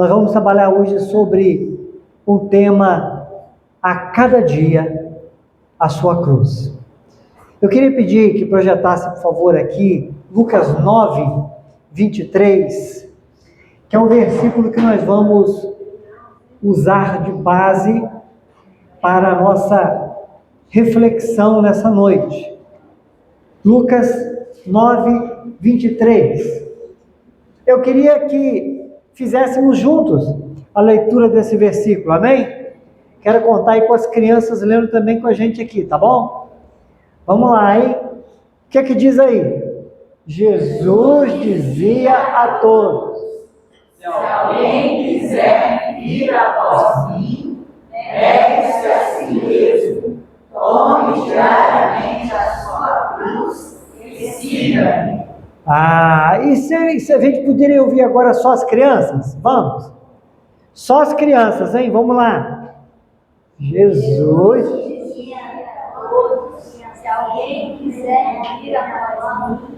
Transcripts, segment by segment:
Nós vamos trabalhar hoje sobre o tema A Cada Dia a Sua Cruz. Eu queria pedir que projetasse, por favor, aqui, Lucas 9, 23, que é um versículo que nós vamos usar de base para a nossa reflexão nessa noite. Lucas 9, 23. Eu queria que fizéssemos juntos a leitura desse versículo, amém? Quero contar aí com as crianças lendo também com a gente aqui, tá bom? Vamos lá, hein? O que é que diz aí? Jesus dizia a todos: se alguém quiser vir após mim, negue-se a si mesmo, tome diariamente a sua cruz e siga-me. E se a gente poderia ouvir agora só as crianças? Vamos? Só as crianças, hein? Vamos lá. Jesus dizia a todos: se alguém quiser vir após mim,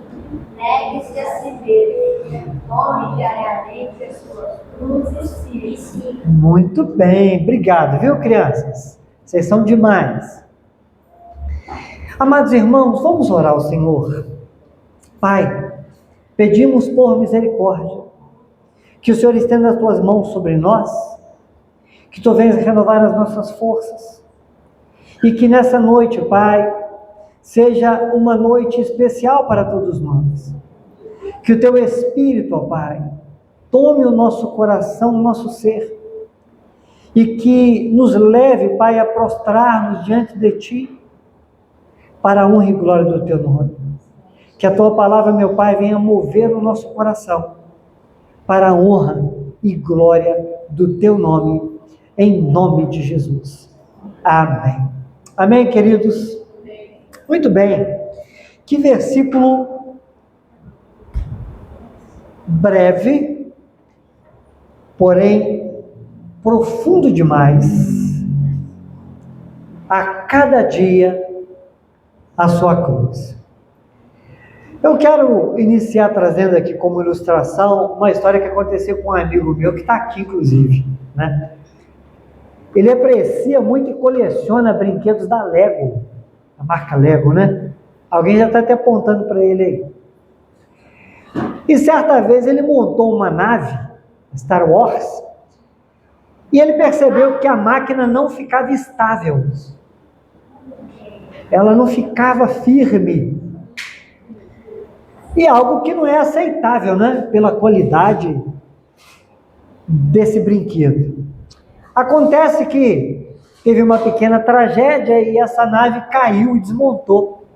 negue-se a si mesmo, tome diariamente as suas cruzes e siga. Muito bem, obrigado, viu, crianças? Vocês são demais. Amados irmãos, vamos orar ao Senhor. Pai, pedimos por misericórdia, que o Senhor estenda as tuas mãos sobre nós, que tu venhas renovar as nossas forças, e que nessa noite, Pai, seja uma noite especial para todos nós. Que o teu Espírito, ó Pai, tome o nosso coração, o nosso ser, e que nos leve, Pai, a prostrar-nos diante de Ti, para a honra e glória do Teu nome. Que a Tua palavra, meu Pai, venha mover o nosso coração, para a honra e glória do Teu nome, em nome de Jesus. Amém. Amém, queridos? Muito bem. Que versículo breve, porém profundo demais. A cada dia a sua cruz. Eu quero iniciar trazendo aqui como ilustração uma história que aconteceu com um amigo meu, que está aqui inclusive, né? Ele aprecia muito e coleciona brinquedos da Lego, a marca Lego, né? Alguém já está até apontando para ele aí. E certa vez ele montou uma nave, Star Wars, e ele percebeu que a máquina não ficava estável. Ela não ficava firme. E algo que não é aceitável, né? Pela qualidade desse brinquedo. Acontece que teve uma pequena tragédia e essa nave caiu e desmontou.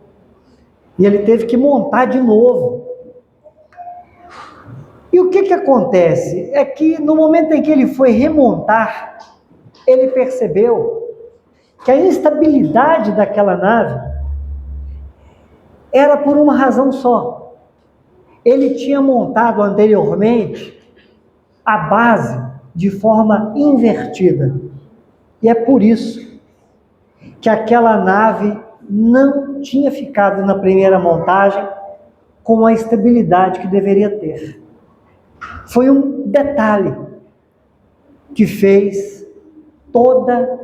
E ele teve que montar de novo. E o que acontece? É que no momento em que ele foi remontar, ele percebeu que a instabilidade daquela nave era por uma razão só. Ele tinha montado anteriormente a base de forma invertida. E é por isso que aquela nave não tinha ficado na primeira montagem com a estabilidade que deveria ter. Foi um detalhe que fez toda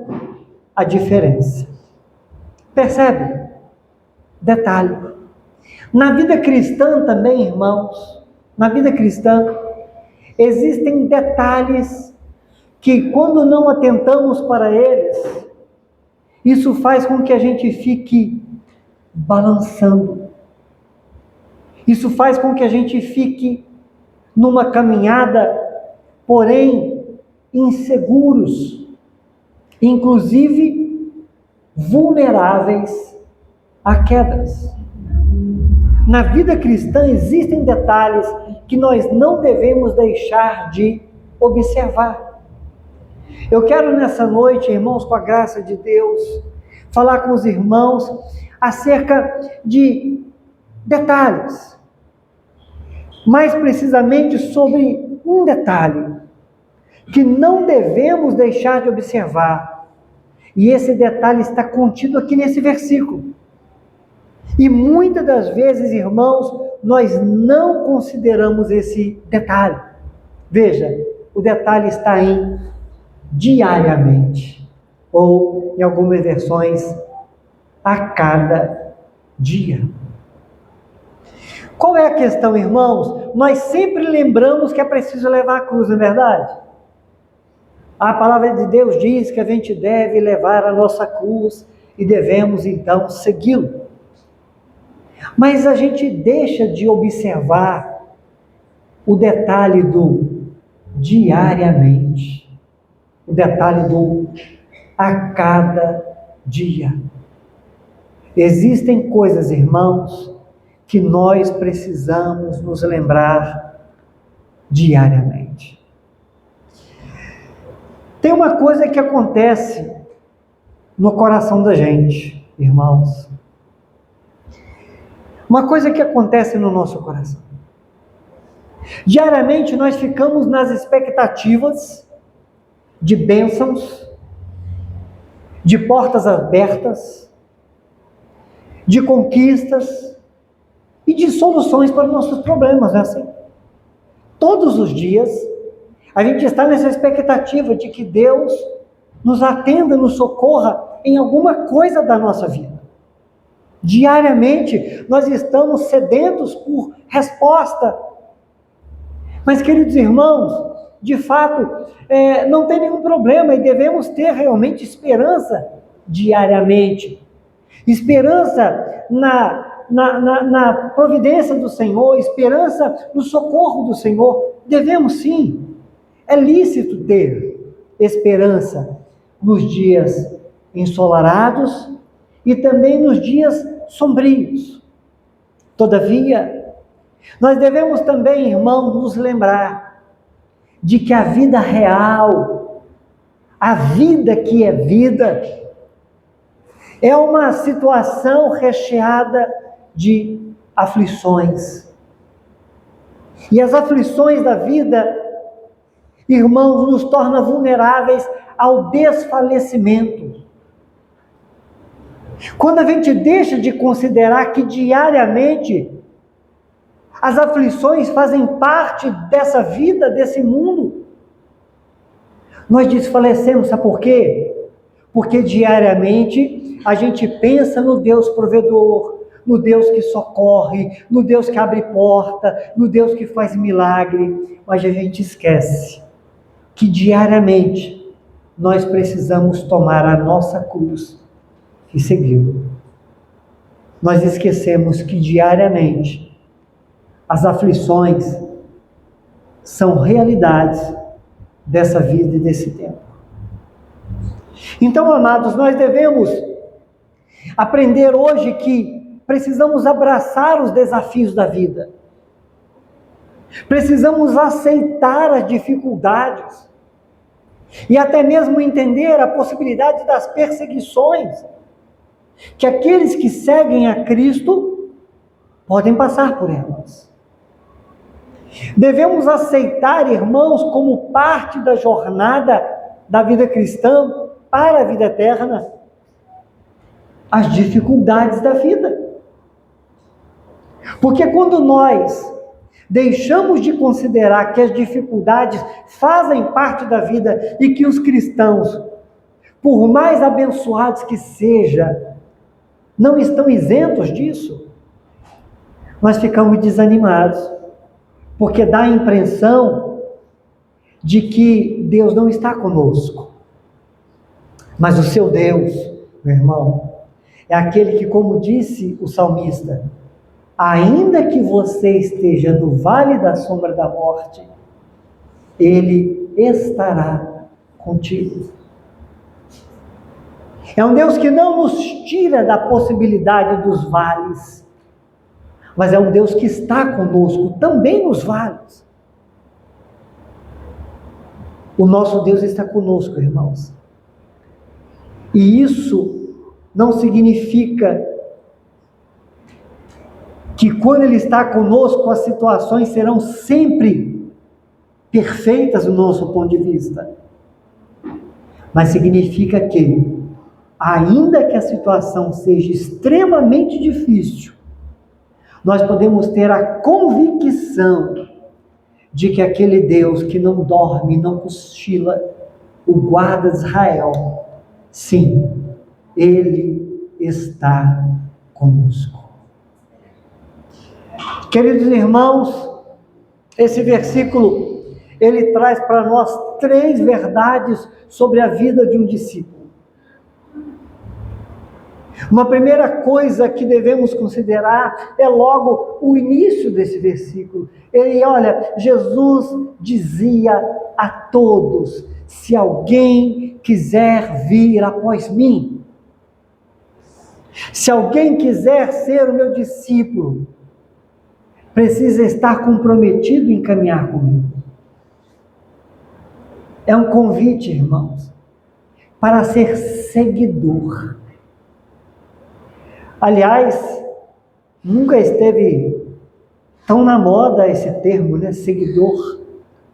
a diferença. Percebe? Detalhe. Na vida cristã também, irmãos, na vida cristã, existem detalhes que, quando não atentamos para eles, isso faz com que a gente fique balançando. Isso faz com que a gente fique numa caminhada, porém inseguros, inclusive vulneráveis a quedas. Na vida cristã existem detalhes que nós não devemos deixar de observar. Eu quero nessa noite, irmãos, com a graça de Deus, falar com os irmãos acerca de detalhes. Mais precisamente sobre um detalhe que não devemos deixar de observar. E esse detalhe está contido aqui nesse versículo. E muitas das vezes, irmãos, nós não consideramos esse detalhe. Veja, o detalhe está em diariamente, ou em algumas versões, a cada dia. Qual é a questão, irmãos? Nós sempre lembramos que é preciso levar a cruz, não é verdade? A palavra de Deus diz que a gente deve levar a nossa cruz e devemos então segui-lo. Mas a gente deixa de observar o detalhe do diariamente, o detalhe do a cada dia. Existem coisas, irmãos, que nós precisamos nos lembrar diariamente. Tem uma coisa que acontece no coração da gente, irmãos. Uma coisa que acontece no nosso coração. Diariamente nós ficamos nas expectativas de bênçãos, de portas abertas, de conquistas e de soluções para os nossos problemas, não é assim? Todos os dias a gente está nessa expectativa de que Deus nos atenda, nos socorra em alguma coisa da nossa vida. Diariamente nós estamos sedentos por resposta. Mas, queridos irmãos, de fato, não tem nenhum problema e devemos ter realmente esperança diariamente. Esperança na providência do Senhor, esperança no socorro do Senhor. Devemos sim. É lícito ter esperança nos dias ensolarados e também nos dias sombrios. Todavia, nós devemos também, irmãos, nos lembrar de que a vida real, a vida que é vida, é uma situação recheada de aflições. E as aflições da vida, irmãos, nos tornam vulneráveis ao desfalecimento. Quando a gente deixa de considerar que diariamente as aflições fazem parte dessa vida, desse mundo, nós desfalecemos, sabe por quê? Porque diariamente a gente pensa no Deus provedor, no Deus que socorre, no Deus que abre porta, no Deus que faz milagre, mas a gente esquece que diariamente nós precisamos tomar a nossa cruz e segui-lo. Nós esquecemos que diariamente as aflições são realidades dessa vida e desse tempo. Então, amados, nós devemos aprender hoje que precisamos abraçar os desafios da vida. Precisamos aceitar as dificuldades e até mesmo entender a possibilidade das perseguições que aqueles que seguem a Cristo podem passar por elas. Devemos aceitar, irmãos, como parte da jornada da vida cristã para a vida eterna, as dificuldades da vida. Porque quando nós deixamos de considerar que as dificuldades fazem parte da vida e que os cristãos, por mais abençoados que sejam, não estão isentos disso, nós ficamos desanimados, porque dá a impressão de que Deus não está conosco. Mas o seu Deus, meu irmão, é aquele que, como disse o salmista, ainda que você esteja no vale da sombra da morte, Ele estará contigo. É um Deus que não nos tira da possibilidade dos vales, mas é um Deus que está conosco também nos vales. O nosso Deus está conosco, irmãos. E isso não significa que quando Ele está conosco, as situações serão sempre perfeitas do nosso ponto de vista. Mas significa que, ainda que a situação seja extremamente difícil, nós podemos ter a convicção de que aquele Deus que não dorme, não cochila, o guarda de Israel, sim, Ele está conosco. Queridos irmãos, esse versículo, ele traz para nós 3 verdades sobre a vida de um discípulo. Uma primeira coisa que devemos considerar é logo o início desse versículo. Olha, Jesus dizia a todos: se alguém quiser vir após mim, se alguém quiser ser o meu discípulo, precisa estar comprometido em caminhar comigo. É um convite, irmãos, para ser seguidor. Aliás, nunca esteve tão na moda esse termo, né? Seguidor.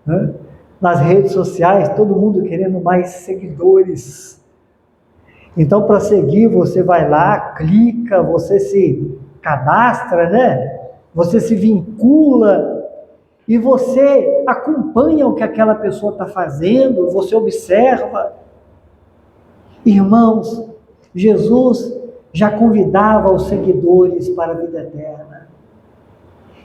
Né? Nas redes sociais, todo mundo querendo mais seguidores. Então, para seguir, você vai lá, clica, você se cadastra, né? Você se vincula e você acompanha o que aquela pessoa está fazendo, você observa. Irmãos, Jesus já convidava os seguidores para a vida eterna.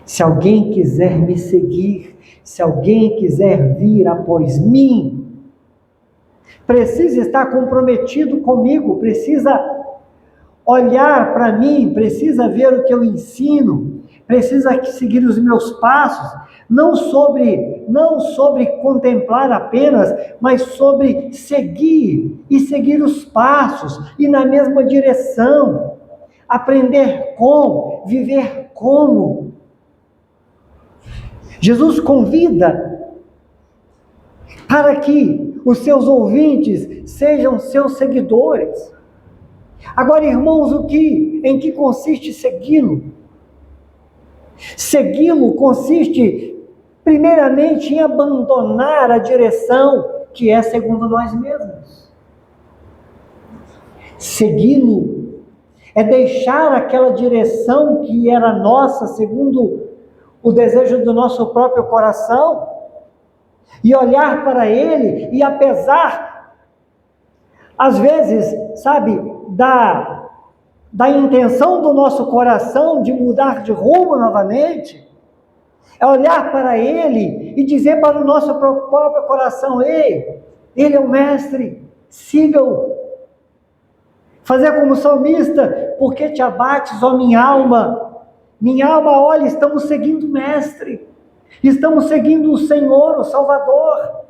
Se alguém quiser me seguir, se alguém quiser vir após mim, precisa estar comprometido comigo, precisa olhar para mim, precisa ver o que eu ensino, precisa seguir os meus passos, não sobre contemplar apenas, mas sobre seguir e seguir os passos e na mesma direção, aprender com, viver como. Jesus convida para que os seus ouvintes sejam seus seguidores. Agora, irmãos, em que consiste segui-lo? Segui-lo consiste, primeiramente, em abandonar a direção que é segundo nós mesmos. Segui-lo é deixar aquela direção que era nossa, segundo o desejo do nosso próprio coração, e olhar para Ele, e apesar, às vezes, sabe, da intenção do nosso coração de mudar de rumo novamente, é olhar para Ele e dizer para o nosso próprio coração: ei, Ele é o Mestre, siga-o. Fazer como o salmista: porque te abates, ó minha alma? Minha alma, olha, estamos seguindo o Mestre, estamos seguindo o Senhor, o Salvador.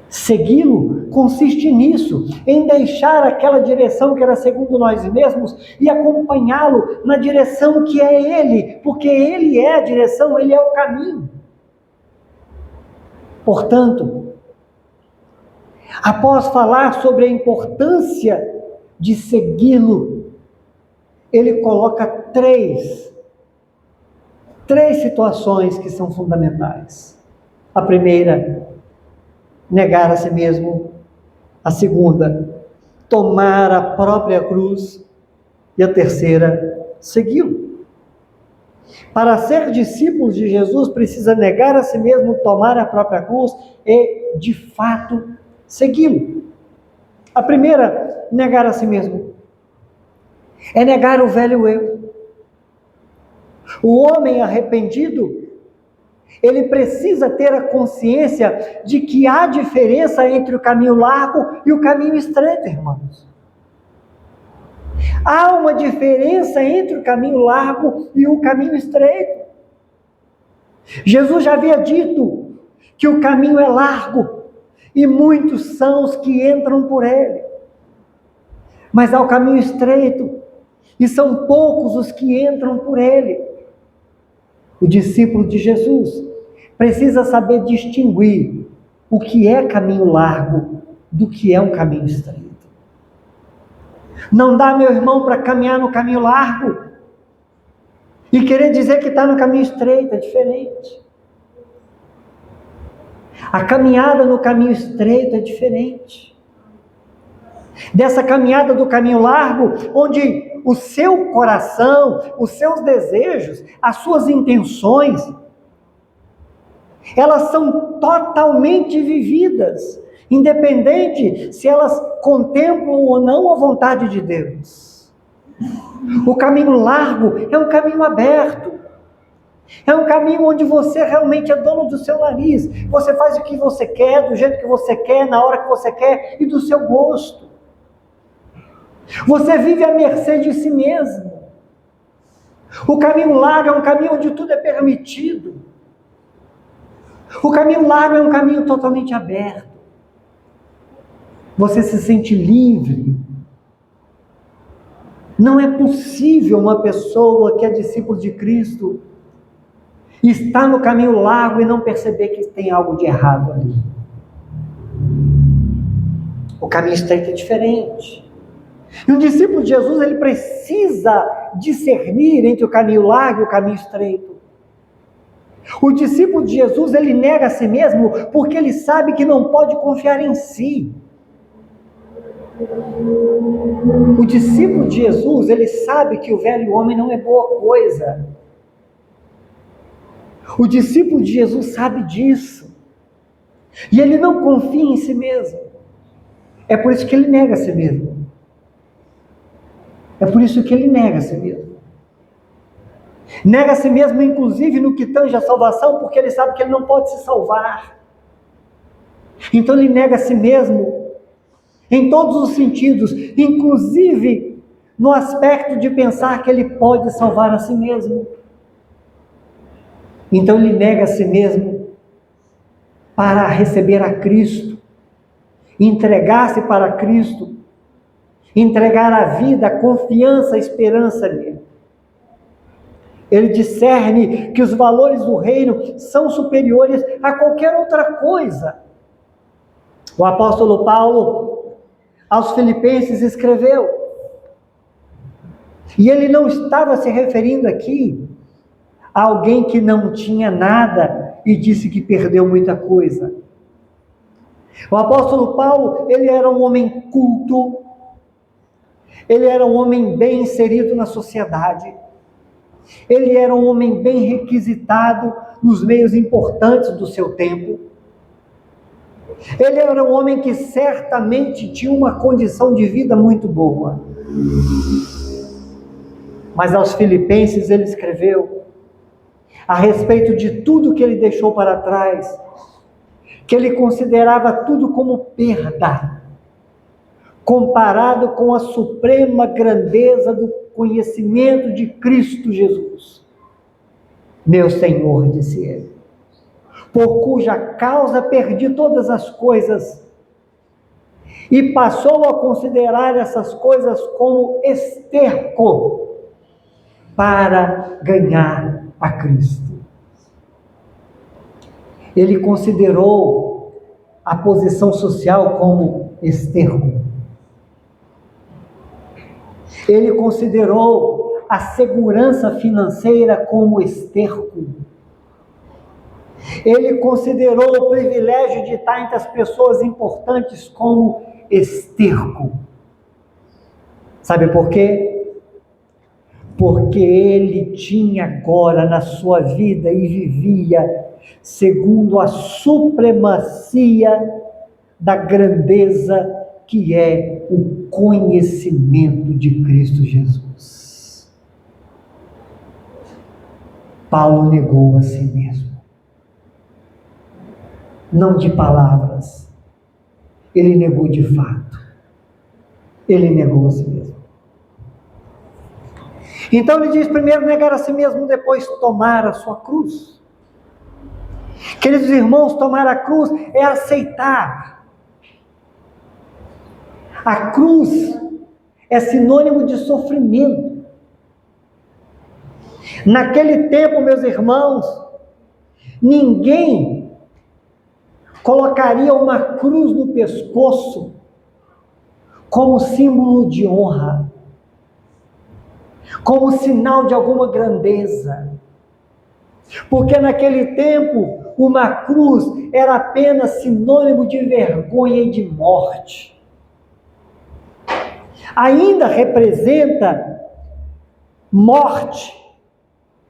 Segui-lo consiste nisso, em deixar aquela direção que era segundo nós mesmos e acompanhá-lo na direção que é Ele, porque Ele é a direção, Ele é o caminho. Portanto, após falar sobre a importância de segui-lo, ele coloca três situações que são fundamentais. A primeira, negar a si mesmo. A segunda, tomar a própria cruz. E a terceira, segui-lo. Para ser discípulo de Jesus, precisa negar a si mesmo, tomar a própria cruz e, de fato, segui-lo. A primeira, negar a si mesmo. É negar o velho eu. O homem arrependido, ele precisa ter a consciência de que há diferença entre o caminho largo e o caminho estreito, irmãos. Há uma diferença entre o caminho largo e o caminho estreito. Jesus já havia dito que o caminho é largo e muitos são os que entram por ele. Mas há o caminho estreito e são poucos os que entram por ele. O discípulo de Jesus precisa saber distinguir o que é caminho largo do que é um caminho estreito. Não dá, meu irmão, para caminhar no caminho largo e querer dizer que está no caminho estreito, é diferente. A caminhada no caminho estreito é diferente dessa caminhada do caminho largo, onde o seu coração, os seus desejos, as suas intenções Elas são totalmente vividas, independente se elas contemplam ou não a vontade de Deus. O caminho largo é um caminho aberto. É um caminho onde você realmente é dono do seu nariz. Você faz o que você quer, do jeito que você quer, na hora que você quer e do seu gosto. Você vive à mercê de si mesmo. O caminho largo é um caminho onde tudo é permitido. O caminho largo é um caminho totalmente aberto. Você se sente livre. Não é possível uma pessoa que é discípulo de Cristo estar no caminho largo e não perceber que tem algo de errado ali. O caminho estreito é diferente. E o discípulo de Jesus, ele precisa discernir entre o caminho largo e o caminho estreito. O discípulo de Jesus, ele nega a si mesmo porque ele sabe que não pode confiar em si. O discípulo de Jesus, ele sabe que o velho homem não é boa coisa. O discípulo de Jesus sabe disso. E ele não confia em si mesmo. É por isso que ele nega a si mesmo. É por isso que ele nega a si mesmo. Nega a si mesmo, inclusive, no que tange a salvação, porque ele sabe que ele não pode se salvar. Então ele nega a si mesmo em todos os sentidos, inclusive no aspecto de pensar que ele pode salvar a si mesmo. Então ele nega a si mesmo para receber a Cristo, entregar-se para Cristo, entregar a vida, a confiança, a esperança nele. Ele discerne que os valores do reino são superiores a qualquer outra coisa. O apóstolo Paulo, aos Filipenses, escreveu, e ele não estava se referindo aqui a alguém que não tinha nada e disse que perdeu muita coisa. O apóstolo Paulo, ele era um homem culto, ele era um homem bem inserido na sociedade, ele era um homem bem requisitado nos meios importantes do seu tempo. Ele era um homem que certamente tinha uma condição de vida muito boa. Mas aos Filipenses ele escreveu a respeito de tudo que ele deixou para trás, que ele considerava tudo como perda, comparado com a suprema grandeza do conhecimento de Cristo Jesus. Meu Senhor, disse ele, por cuja causa perdi todas as coisas, e passou a considerar essas coisas como esterco para ganhar a Cristo. Ele considerou a posição social como esterco. Ele considerou a segurança financeira como esterco. Ele considerou o privilégio de estar entre as pessoas importantes como esterco. Sabe por quê? Porque ele tinha agora na sua vida e vivia segundo a supremacia da grandeza que é o conhecimento de Cristo Jesus. Paulo negou a si mesmo. Não de palavras, ele negou de fato. Ele negou a si mesmo. Então ele diz primeiro negar a si mesmo, depois tomar a sua cruz. Queridos irmãos, tomar a cruz é aceitar. A cruz é sinônimo de sofrimento. Naquele tempo, meus irmãos, ninguém colocaria uma cruz no pescoço como símbolo de honra, como sinal de alguma grandeza. Porque naquele tempo, uma cruz era apenas sinônimo de vergonha e de morte. Ainda representa morte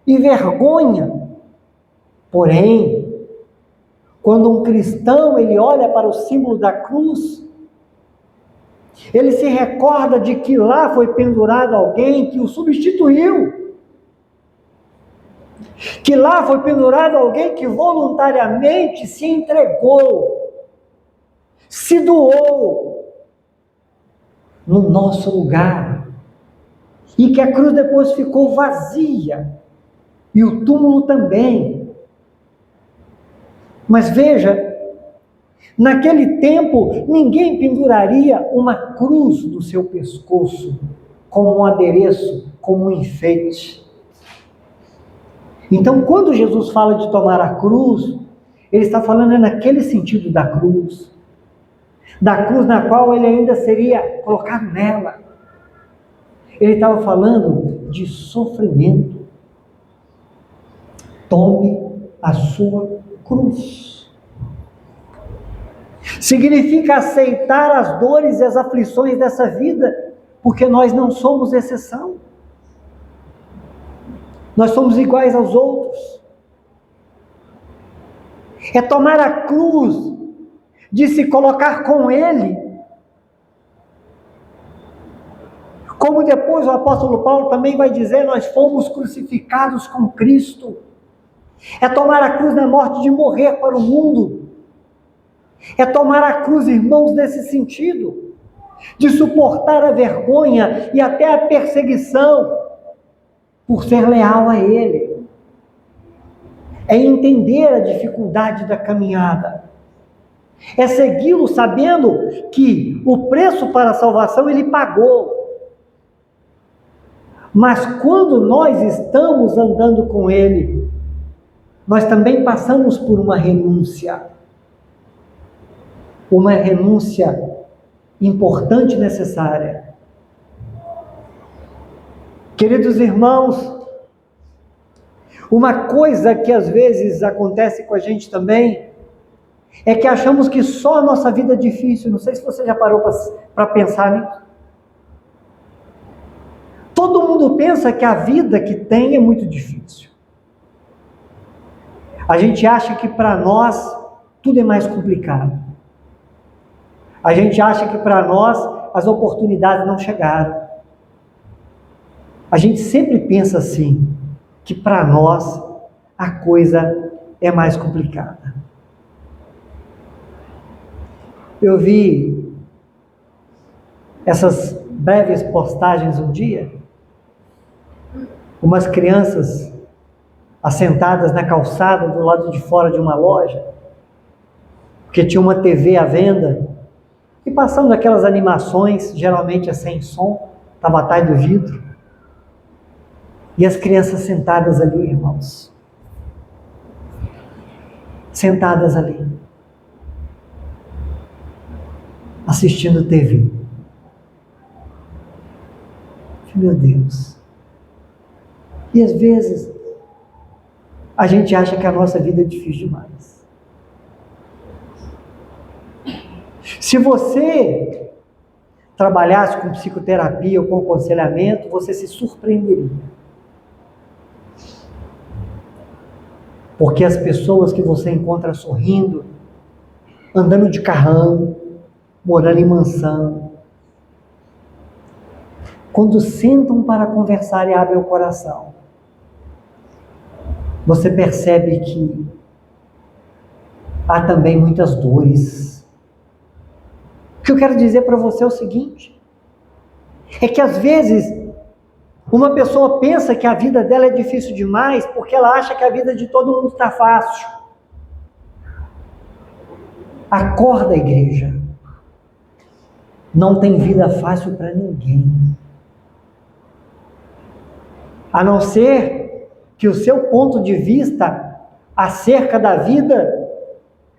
e vergonha. Porém, Quando um cristão ele olha para o símbolo da cruz, ele se recorda de que lá foi pendurado alguém que o substituiu. Que lá foi pendurado alguém que voluntariamente se entregou, se doou no nosso lugar. E que a cruz depois ficou vazia. E o túmulo também. Mas veja, naquele tempo, ninguém penduraria uma cruz no seu pescoço, como um adereço, como um enfeite. Então, quando Jesus fala de tomar a cruz, ele está falando naquele sentido da cruz na qual ele ainda seria colocado nela. Ele estava falando de sofrimento. Tome a sua cruz. Significa aceitar as dores e as aflições dessa vida, porque nós não somos exceção. Nós somos iguais aos outros. É tomar a cruz de se colocar com Ele. Como depois o apóstolo Paulo também vai dizer, nós fomos crucificados com Cristo. É tomar a cruz na morte de morrer para o mundo. É tomar a cruz, irmãos, nesse sentido, de suportar a vergonha e até a perseguição por ser leal a Ele. É entender a dificuldade da caminhada. É segui-lo sabendo que o preço para a salvação Ele pagou. Mas quando nós estamos andando com Ele, nós também passamos por uma renúncia. Uma renúncia importante e necessária. Queridos irmãos, uma coisa que às vezes acontece com a gente também, é que achamos que só a nossa vida é difícil. Não sei se você já parou para pensar nisso. Todo mundo pensa que a vida que tem é muito difícil. A gente acha que para nós tudo é mais complicado. A gente acha que para nós as oportunidades não chegaram. A gente sempre pensa assim, que para nós a coisa é mais complicada. Eu vi essas breves postagens um dia, umas crianças assentadas na calçada do lado de fora de uma loja, porque tinha uma TV à venda, e passando aquelas animações, geralmente é sem som, estava atrás do vidro, e as crianças sentadas ali, irmãos, sentadas ali, assistindo TV. Meu Deus. E às vezes, a gente acha que a nossa vida é difícil demais. Se você trabalhasse com psicoterapia ou com aconselhamento, você se surpreenderia. Porque as pessoas que você encontra sorrindo, andando de carrão, morando em mansão, quando sentam para conversar e abrem o coração, você percebe que há também muitas dores. O que eu quero dizer para você é o seguinte, é que às vezes uma pessoa pensa que a vida dela é difícil demais porque ela acha que a vida de todo mundo está fácil. Acorda, igreja. Não tem vida fácil para ninguém. A não ser que o seu ponto de vista acerca da vida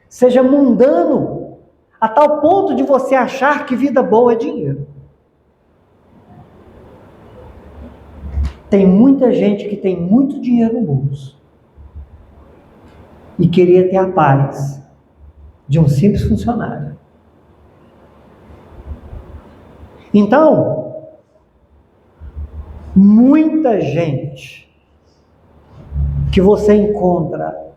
seja mundano, a tal ponto de você achar que vida boa é dinheiro. Tem muita gente que tem muito dinheiro no bolso e queria ter a paz de um simples funcionário. Então, muita gente que você encontra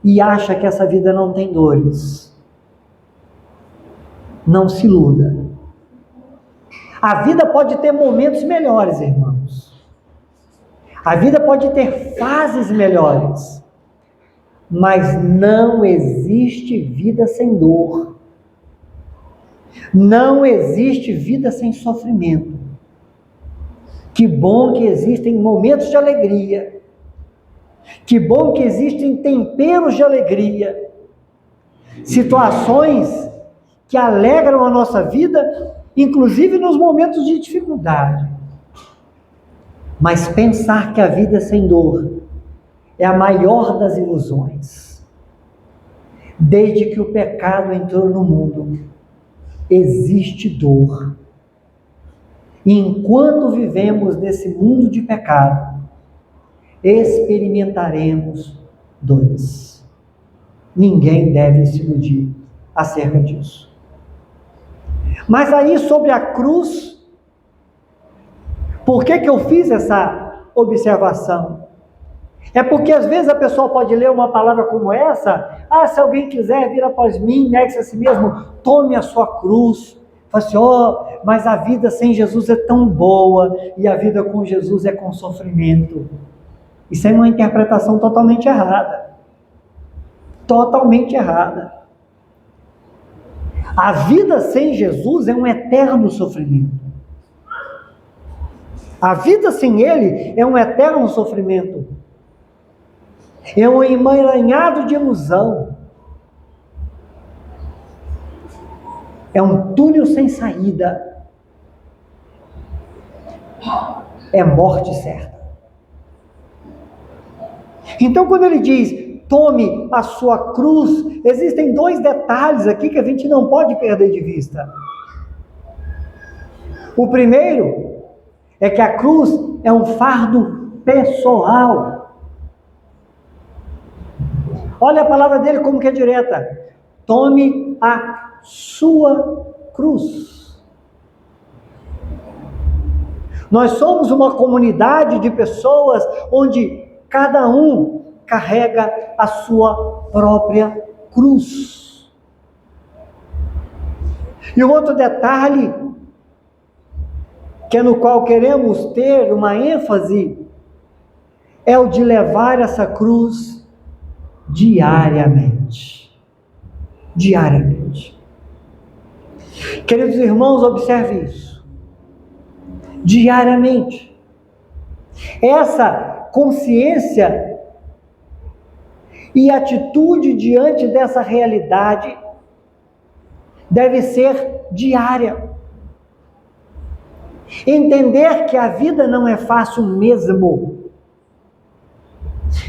e acha que essa vida não tem dores, não se iluda. A vida pode ter momentos melhores, irmãos. A vida pode ter fases melhores. Mas não existe vida sem dor. Não existe vida sem sofrimento. Que bom que existem momentos de alegria. Que bom que existem temperos de alegria. Situações que alegram a nossa vida, inclusive nos momentos de dificuldade. Mas pensar que a vida é sem dor é a maior das ilusões. Desde que o pecado entrou no mundo, existe dor. E enquanto vivemos nesse mundo de pecado, experimentaremos dores. Ninguém deve se iludir acerca disso. Mas aí sobre a cruz, por que eu fiz essa observação? É porque às vezes a pessoa pode ler uma palavra como essa: se alguém quiser vir após mim, negue-se a si mesmo, tome a sua cruz. Fala assim: mas a vida sem Jesus é tão boa, e a vida com Jesus é com sofrimento. Isso é uma interpretação totalmente errada. Totalmente errada. A vida sem Jesus é um eterno sofrimento. A vida sem Ele é um eterno sofrimento. É um emaranhado de ilusão. É um túnel sem saída. É morte certa. Então, quando ele diz, tome a sua cruz, existem dois detalhes aqui que a gente não pode perder de vista. O primeiro é que a cruz é um fardo pessoal. Olha a palavra dele como que é direta. Tome a sua cruz. Nós somos uma comunidade de pessoas onde cada um carrega a sua própria cruz. E o outro detalhe, que é no qual queremos ter uma ênfase, é o de levar essa cruz diariamente. Diariamente. Queridos irmãos, observe isso. Diariamente. Essa consciência e atitude diante dessa realidade deve ser diária. Entender que a vida não é fácil mesmo.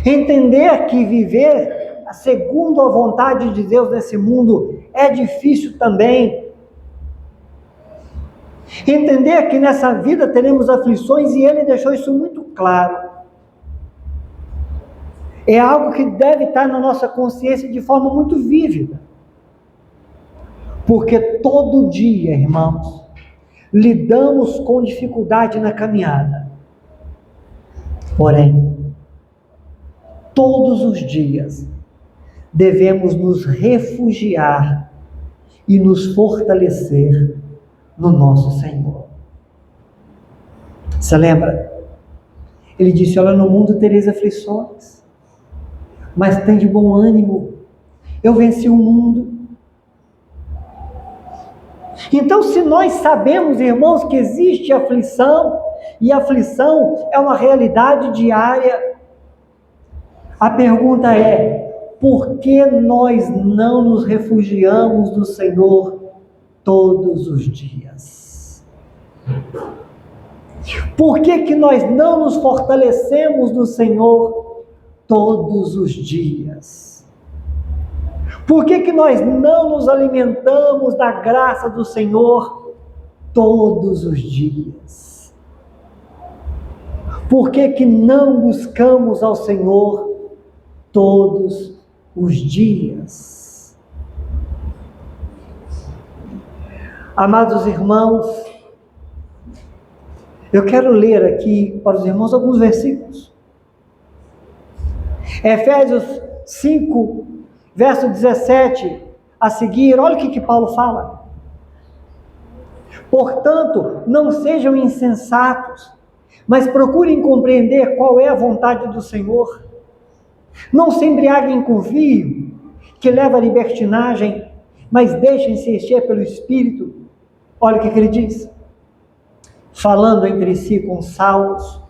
Entender que viver segundo a vontade de Deus nesse mundo é difícil também. Entender que nessa vida teremos aflições e Ele deixou isso muito claro. É algo que deve estar na nossa consciência de forma muito vívida. Porque todo dia, irmãos, lidamos com dificuldade na caminhada. Porém, todos os dias devemos nos refugiar e nos fortalecer no nosso Senhor. Você lembra? Ele disse: olha, no mundo tereis aflições, mas tem de bom ânimo, eu venci o mundo. Então, se nós sabemos, irmãos, que existe aflição, e aflição é uma realidade diária, a pergunta é: por que nós não nos refugiamos no Senhor todos os dias? Por que nós não nos fortalecemos no Senhor todos os dias? Por que nós não nos alimentamos da graça do Senhor todos os dias? Por que não buscamos ao Senhor todos os dias? Amados irmãos, eu quero ler aqui para os irmãos alguns versículos. Efésios 5, verso 17 a seguir, olha o que Paulo fala. Portanto, não sejam insensatos, mas procurem compreender qual é a vontade do Senhor. Não se embriaguem com vinho, que leva à libertinagem, mas deixem-se encher pelo Espírito. Olha o que ele diz. Falando entre si com salmos,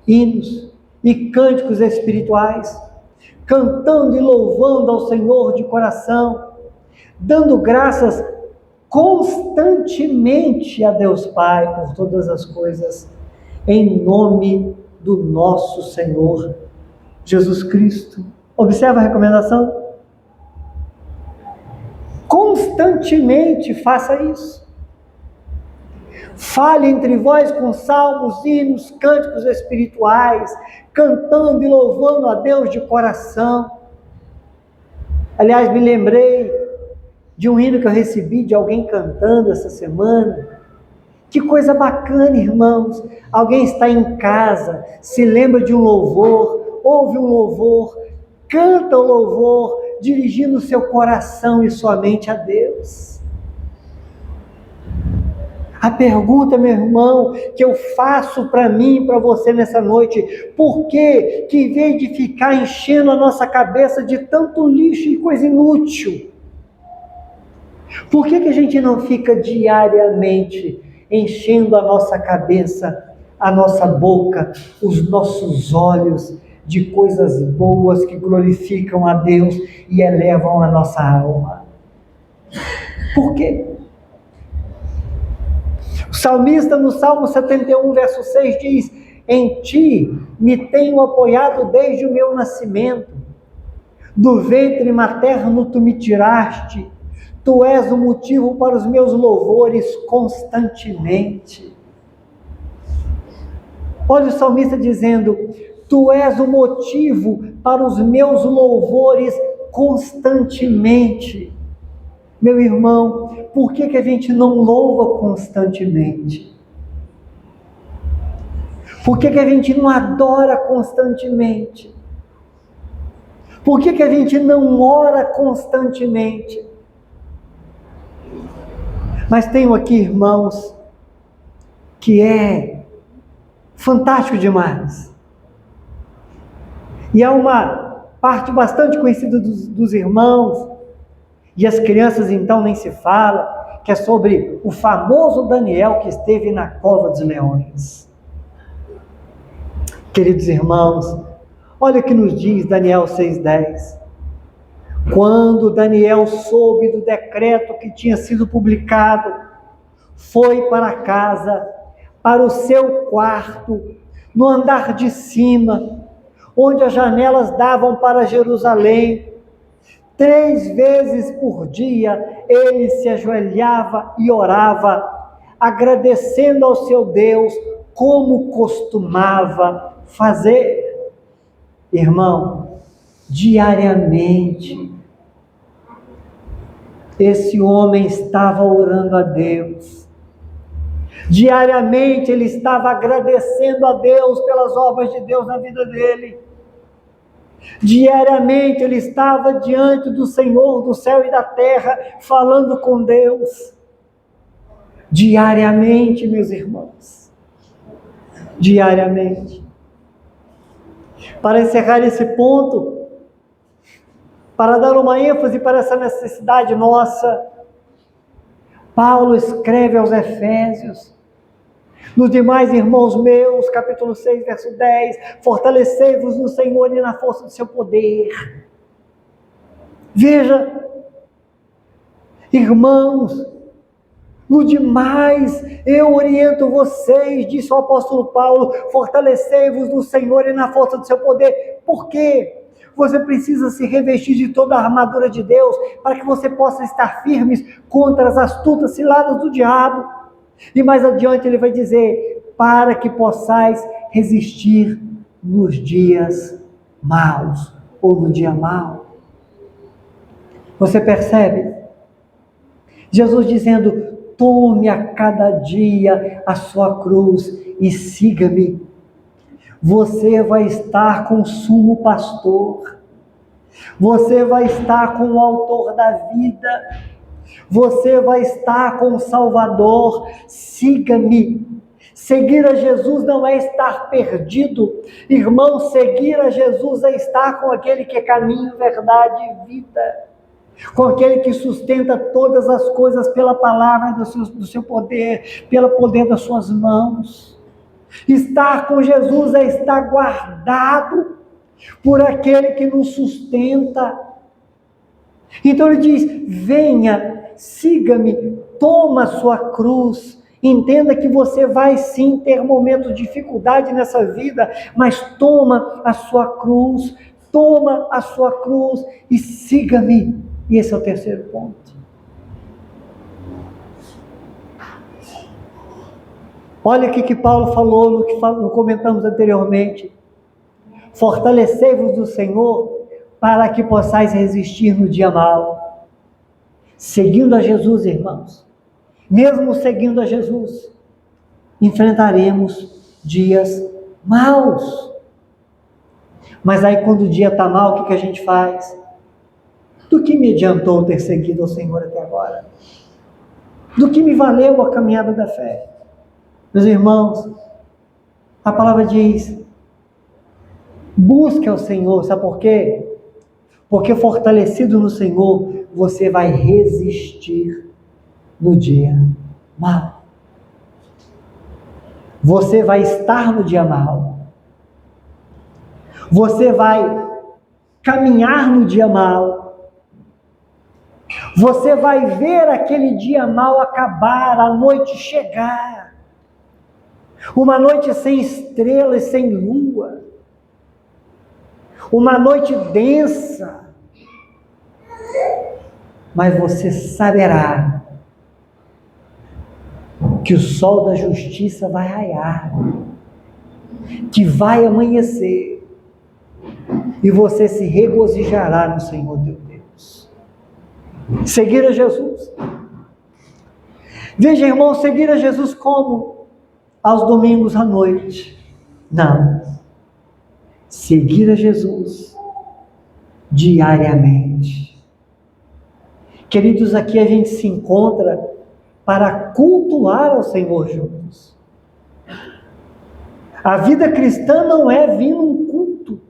hinos e cânticos espirituais, cantando e louvando ao Senhor de coração, dando graças constantemente a Deus Pai por todas as coisas, em nome do nosso Senhor Jesus Cristo. Observa a recomendação? Constantemente faça isso. Fale entre vós com salmos, hinos, cânticos espirituais, cantando e louvando a Deus de coração. Aliás, me lembrei de um hino que eu recebi de alguém cantando essa semana. Que coisa bacana, irmãos. Alguém está em casa, se lembra de um louvor, ouve um louvor, canta o louvor, dirigindo o seu coração e sua mente a Deus. A pergunta, meu irmão, que eu faço para mim e para você nessa noite: por que em vez de ficar enchendo a nossa cabeça de tanto lixo e coisa inútil, por que a gente não fica diariamente enchendo a nossa cabeça, a nossa boca, os nossos olhos de coisas boas que glorificam a Deus e elevam a nossa alma? Por quê? O salmista no Salmo 71, verso 6 diz: em ti me tenho apoiado desde o meu nascimento, do ventre materno tu me tiraste, tu és o motivo para os meus louvores constantemente. Olha o salmista dizendo: tu és o motivo para os meus louvores constantemente. Meu irmão, por que a gente não louva constantemente? Por que a gente não adora constantemente? Por que a gente não ora constantemente? Mas tenho aqui, irmãos, que é fantástico demais. E é uma parte bastante conhecida dos irmãos, e as crianças então nem se fala, que é sobre o famoso Daniel que esteve na cova dos leões. Queridos irmãos, olha o que nos diz Daniel 6,10. Quando Daniel soube do decreto que tinha sido publicado, foi para casa, para o seu quarto, no andar de cima, onde as janelas davam para Jerusalém. 3 vezes por dia ele se ajoelhava e orava, agradecendo ao seu Deus, como costumava fazer. Irmão, diariamente, esse homem estava orando a Deus. Diariamente ele estava agradecendo a Deus pelas obras de Deus na vida dele. Diariamente ele estava diante do Senhor do céu e da terra, falando com Deus. Diariamente, meus irmãos. Diariamente. Para encerrar esse ponto, para dar uma ênfase para essa necessidade nossa, Paulo escreve aos Efésios: nos demais, irmãos meus, capítulo 6, verso 10, fortalecei-vos no Senhor e na força do seu poder. Veja, irmãos, no demais, eu oriento vocês, disse o apóstolo Paulo, fortalecei-vos no Senhor e na força do seu poder. Por quê? Você precisa se revestir de toda a armadura de Deus, para que você possa estar firmes contra as astutas ciladas do diabo. E mais adiante ele vai dizer: para que possais resistir nos dias maus, ou no dia mau. Você percebe? Jesus dizendo: tome a cada dia a sua cruz e siga-me. Você vai estar com o sumo pastor. Você vai estar com o autor da vida. Você vai estar com o Salvador. Siga-me. Seguir a Jesus não é estar perdido. Irmão, seguir a Jesus é estar com aquele que é caminho, verdade e vida. Com aquele que sustenta todas as coisas pela palavra do seu poder, pelo poder das suas mãos. Estar com Jesus é estar guardado por aquele que nos sustenta. Então ele diz: venha, siga-me, toma a sua cruz. Entenda que você vai sim ter momentos de dificuldade nessa vida, mas toma a sua cruz e siga-me. E esse é o terceiro ponto. Olha o que Paulo falou no que comentamos anteriormente. Fortalecei-vos do Senhor para que possais resistir no dia mau. Seguindo a Jesus, irmãos, mesmo seguindo a Jesus, enfrentaremos dias maus. Mas aí quando o dia está mal, o que a gente faz? Do que me adiantou ter seguido ao Senhor até agora? Do que me valeu a caminhada da fé? Meus irmãos, a palavra diz: busque ao Senhor. Sabe por quê? Porque fortalecido no Senhor, você vai resistir no dia mau. Você vai estar no dia mau. Você vai caminhar no dia mau. Você vai ver aquele dia mau acabar, a noite chegar. Uma noite sem estrelas, sem lua. Uma noite densa. Mas você saberá que o sol da justiça vai raiar, que vai amanhecer, e você se regozijará no Senhor teu Deus. Seguir a Jesus. Veja, irmão, seguir a Jesus como? Aos domingos à noite. Não. Seguir a Jesus diariamente. Queridos, aqui a gente se encontra para cultuar ao Senhor juntos. A vida cristã não é vir num culto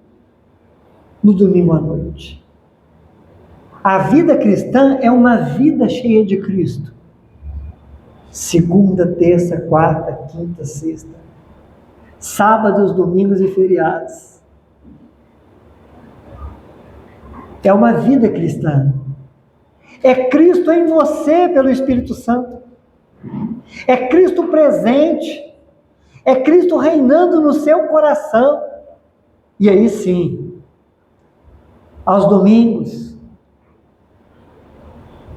no domingo à noite. A vida cristã é uma vida cheia de Cristo. Segunda, terça, quarta, quinta, sexta. Sábados, domingos e feriados. É uma vida cristã. É Cristo em você pelo Espírito Santo. É Cristo presente. É Cristo reinando no seu coração. E aí sim, aos domingos,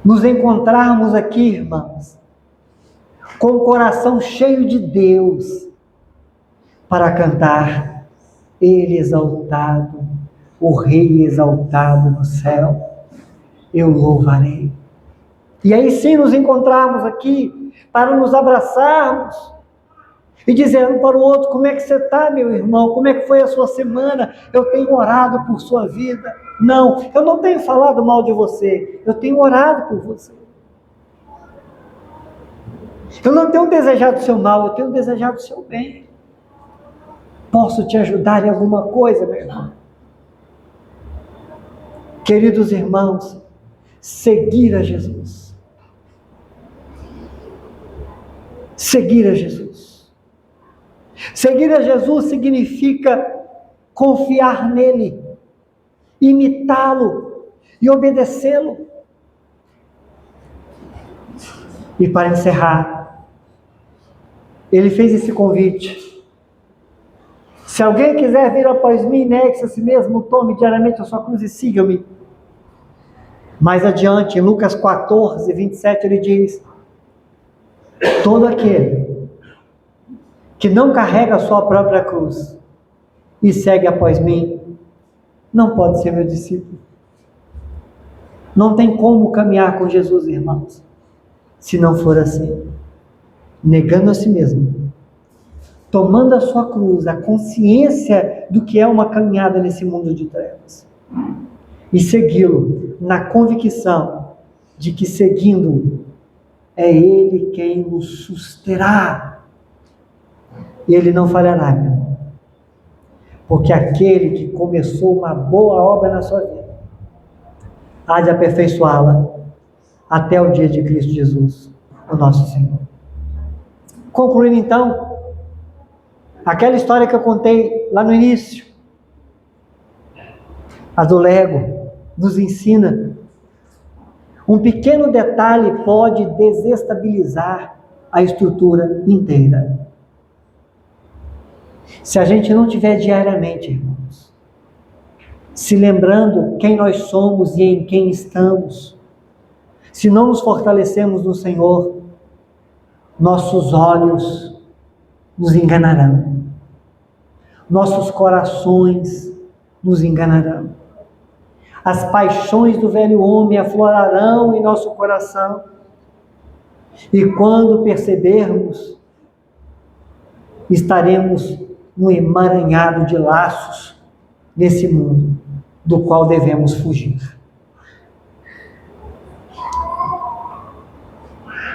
nos encontrarmos aqui, irmãos, com o coração cheio de Deus, para cantar: Ele exaltado, o Rei exaltado no céu, eu louvarei. E aí sim nos encontrarmos aqui para nos abraçarmos e dizer um para o outro: como é que você está, meu irmão? Como é que foi a sua semana? Eu tenho orado por sua vida. Não, eu não tenho falado mal de você, eu tenho orado por você. Eu não tenho desejado o seu mal, eu tenho desejado o seu bem. Posso te ajudar em alguma coisa, meu irmão? Queridos irmãos, seguir a Jesus. Seguir a Jesus. Seguir a Jesus significa confiar nele, imitá-lo e obedecê-lo. E para encerrar, ele fez esse convite: se alguém quiser vir após mim, negue-se a si mesmo, tome diariamente a sua cruz e siga-me. Mais adiante, em Lucas 14, 27, ele diz: todo aquele que não carrega a sua própria cruz e segue após mim, não pode ser meu discípulo. Não tem como caminhar com Jesus, irmãos, se não for assim, negando a si mesmo, tomando a sua cruz, a consciência do que é uma caminhada nesse mundo de trevas, e segui-lo na convicção de que seguindo-o é Ele quem nos susterá. E Ele não falhará, meu irmão. Porque aquele que começou uma boa obra na sua vida há de aperfeiçoá-la até o dia de Cristo Jesus, o nosso Senhor. Concluindo então, aquela história que eu contei lá no início, a do Lego, nos ensina. Um pequeno detalhe pode desestabilizar a estrutura inteira. Se a gente não tiver diariamente, irmãos, se lembrando quem nós somos e em quem estamos, se não nos fortalecemos no Senhor, nossos olhos nos enganarão, nossos corações nos enganarão, as paixões do velho homem aflorarão em nosso coração, e quando percebermos, estaremos num emaranhado de laços nesse mundo, do qual devemos fugir.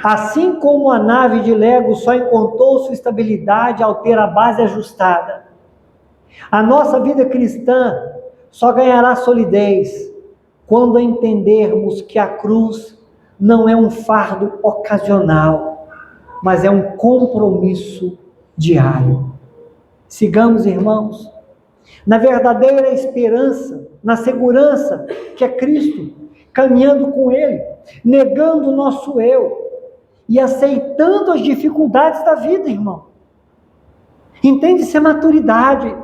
Assim como a nave de Lego só encontrou sua estabilidade ao ter a base ajustada, a nossa vida cristã só ganhará solidez quando entendermos que a cruz não é um fardo ocasional, mas é um compromisso diário. Sigamos, irmãos, na verdadeira esperança, na segurança que é Cristo, caminhando com Ele, negando o nosso eu e aceitando as dificuldades da vida, irmão. Entende? Isso é maturidade.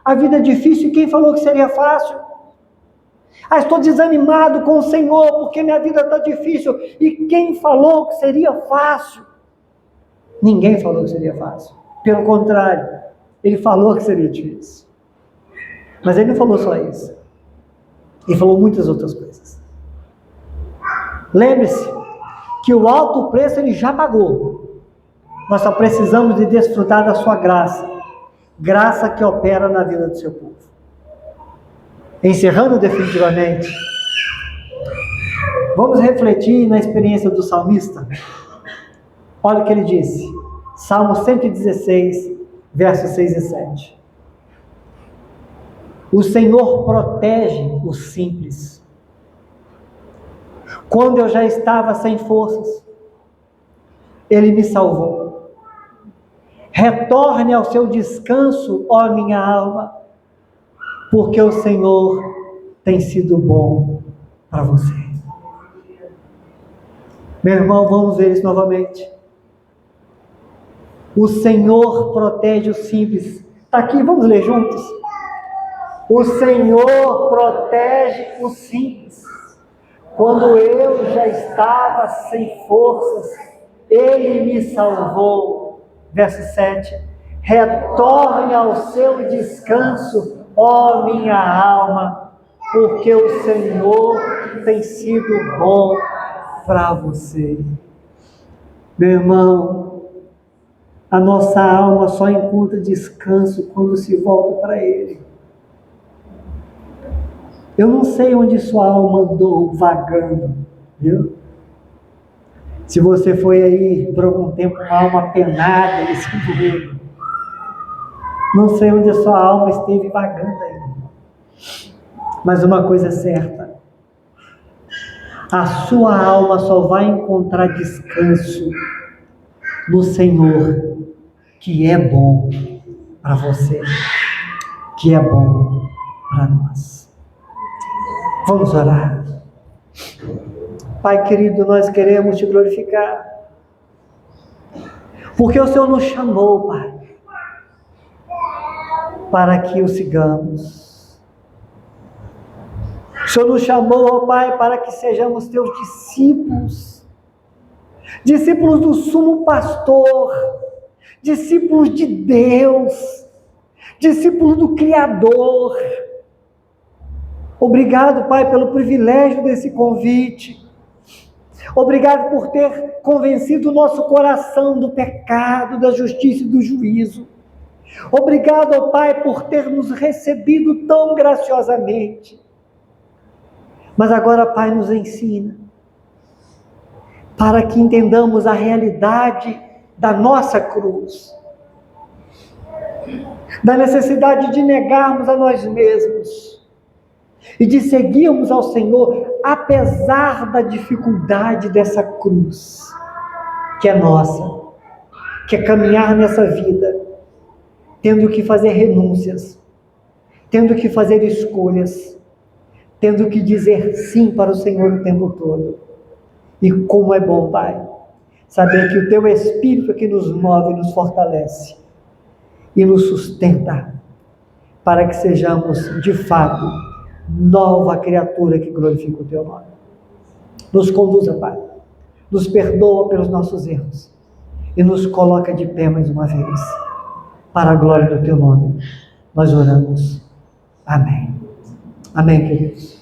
A vida é difícil, e quem falou que seria fácil? Ah, estou desanimado com o Senhor porque minha vida está difícil. E quem falou que seria fácil? Ninguém falou que seria fácil. Pelo contrário, Ele falou que seria difícil. Mas Ele não falou só isso. Ele falou muitas outras coisas. Lembre-se que o alto preço Ele já pagou. Nós só precisamos de desfrutar da sua graça. Graça que opera na vida do seu povo. Encerrando definitivamente, vamos refletir na experiência do salmista. Olha o que ele disse. Salmo 116, versos 6 e 7. O Senhor protege os simples. Quando eu já estava sem forças, Ele me salvou. Retorne ao seu descanso, ó minha alma, porque o Senhor tem sido bom para você. Meu irmão, vamos ver isso novamente. O Senhor protege os simples. Está aqui, vamos ler juntos. O Senhor protege os simples. Quando eu já estava sem forças, Ele me salvou. Verso 7. Retorne ao seu descanso, ó minha alma, porque o Senhor tem sido bom para você. Meu irmão, a nossa alma só encontra descanso quando se volta para Ele. Eu não sei onde sua alma andou vagando, viu? Se você foi aí por algum tempo uma alma penada nesse mundo, não sei onde a sua alma esteve vagando aí. Mas uma coisa é certa: a sua alma só vai encontrar descanso no Senhor, que é bom para você, que é bom para nós. Vamos orar. Pai querido, nós queremos te glorificar, porque o Senhor nos chamou, Pai, para que o sigamos. O Senhor nos chamou, ó Pai, para que sejamos teus discípulos, discípulos do sumo pastor, discípulos de Deus, discípulos do Criador. Obrigado, Pai, pelo privilégio desse convite. Obrigado por ter convencido o nosso coração do pecado, da justiça e do juízo. Obrigado, ó Pai, por ter nos recebido tão graciosamente. Mas agora, Pai, nos ensina, para que entendamos a realidade da nossa cruz, da necessidade de negarmos a nós mesmos e de seguirmos ao Senhor, apesar da dificuldade dessa cruz, que é nossa, que é caminhar nessa vida, tendo que fazer renúncias, tendo que fazer escolhas, tendo que dizer sim para o Senhor o tempo todo. E como é bom, Pai, saber que o Teu Espírito é que nos move, nos fortalece e nos sustenta, para que sejamos, de fato, nova criatura que glorifica o Teu nome. Nos conduza, Pai, nos perdoa pelos nossos erros e nos coloca de pé mais uma vez, para a glória do Teu nome. Nós oramos. Amém. Amém, queridos.